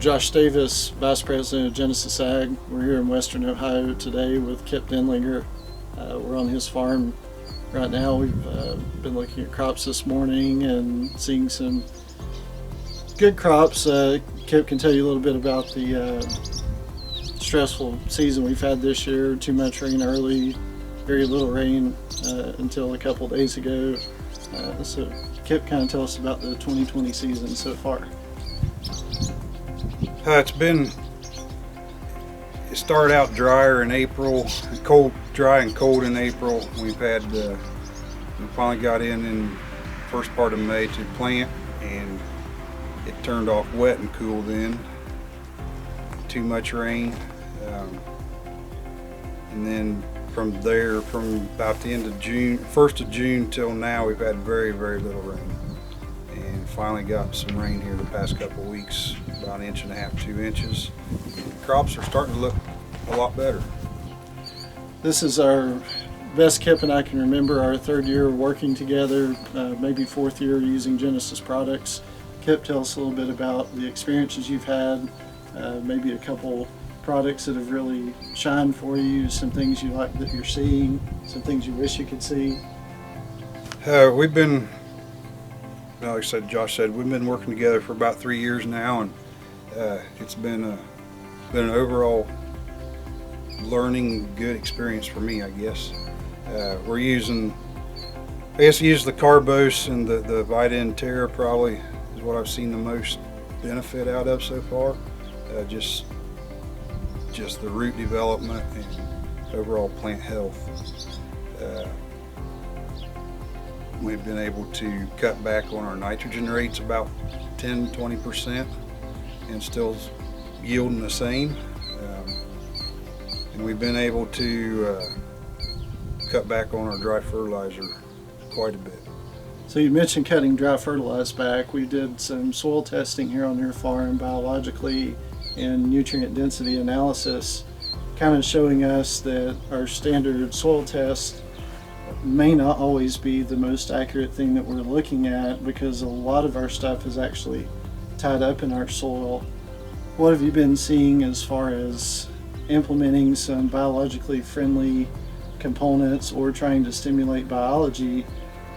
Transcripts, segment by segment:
Josh Davis, Vice President of Genesis Ag. We're here in Western Ohio today with Kip Denlinger. We're on his farm right now. We've been looking at crops this morning and seeing some good crops. Kip can tell you a little bit about the stressful season we've had this year. Too much rain early, very little rain until a couple days ago. So Kip, kind of tell us about the 2020 season so far. It started out drier in April, dry and cold in April. We finally got in first part of May to plant, and it turned off wet and cool then. Too much rain, and then from there, from about the end of June, 1st of June till now, we've had very, very little rain. And finally got some rain here the past couple of weeks, about 1.5 inches, 2 inches. Crops are starting to look a lot better. This is our best Kip and I can remember, our third year working together, maybe fourth year using Genesis products. Kip, tell us a little bit about the experiences you've had, maybe a couple products that have really shined for you, some things you like that you're seeing, some things you wish you could see. We've been, like Josh said, we've been working together for about 3 years now, and it's been an overall learning good experience for me, I guess. We're using, use the Carbose and the Vita Terra probably is what I've seen the most benefit out of so far. Just the root development and overall plant health. We've been able to cut back on our nitrogen rates about 10-20% and still yielding the same. And we've been able to cut back on our dry fertilizer quite a bit. So you mentioned cutting dry fertilizer back. We did some soil testing here on your farm biologically and nutrient density analysis, kind of showing us that our standard soil test may not always be the most accurate thing that we're looking at, because a lot of our stuff is actually tied up in our soil. What have you been seeing as far as implementing some biologically friendly components or trying to stimulate biology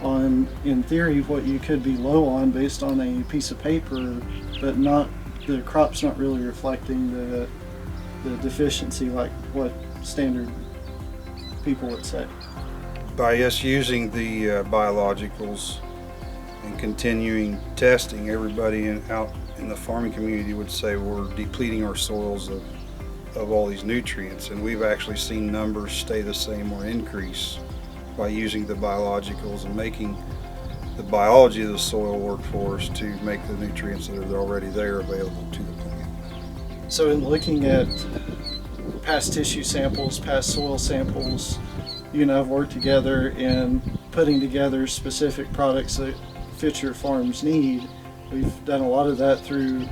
on, in theory, what you could be low on based on a piece of paper, but not, the crop's not really reflecting the deficiency like what standard people would say? By us using the biologicals and continuing testing, everybody out in the farming community would say we're depleting our soils of all these nutrients, and we've actually seen numbers stay the same or increase by using the biologicals and making the biology of the soil work for us to make the nutrients that are already there available to the plant. So in looking at past tissue samples, past soil samples, you and I have worked together in putting together specific products that fit your farm's need. We've done a lot of that through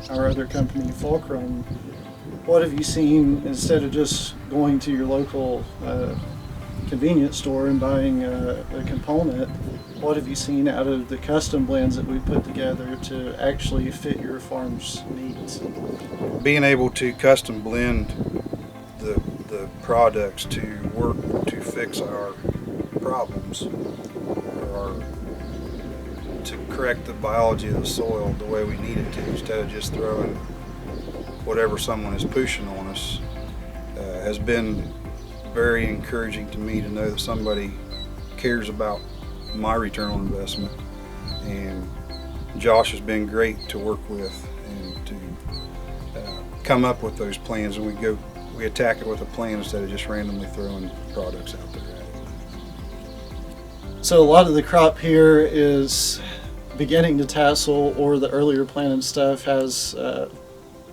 our other company, Fulcrum. What have you seen, instead of just going to your local convenience store and buying a component, what have you seen out of the custom blends that we put together to actually fit your farm's needs? Being able to custom blend the products to work to fix our problems, or to correct the biology of the soil the way we need it to, instead of just throwing whatever someone is pushing on us, has been very encouraging to me to know that somebody cares about my return on investment. And Josh has been great to work with and to come up with those plans, and we attack it with a plan instead of just randomly throwing products out there at it. So a lot of the crop here is beginning to tassel, or the earlier planted stuff has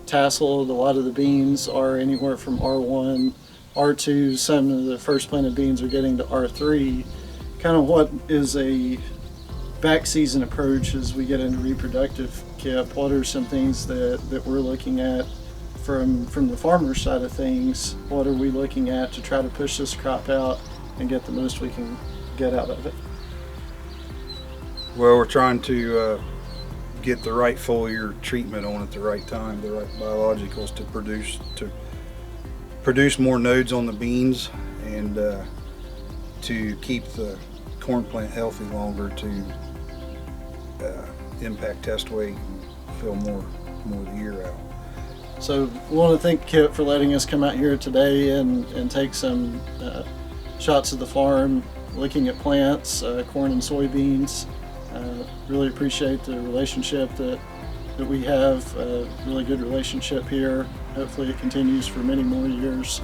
tasseled. A lot of the beans are anywhere from R1, R2, some of the first planted beans are getting to R3. Kind of what is a back season approach as we get into reproductive, Kip? What are some things that we're looking at from the farmer's side of things? What are we looking at to try to push this crop out and get the most we can get out of it? Well, we're trying to get the right foliar treatment on at the right time, the right biologicals to produce more nodes on the beans, and to keep the corn plant healthy longer, to impact test weight and fill more of the year out. So we want to thank Kip for letting us come out here today and take some shots of the farm, looking at plants, corn and soybeans. Really appreciate the relationship that we have, a really good relationship here. Hopefully it continues for many more years.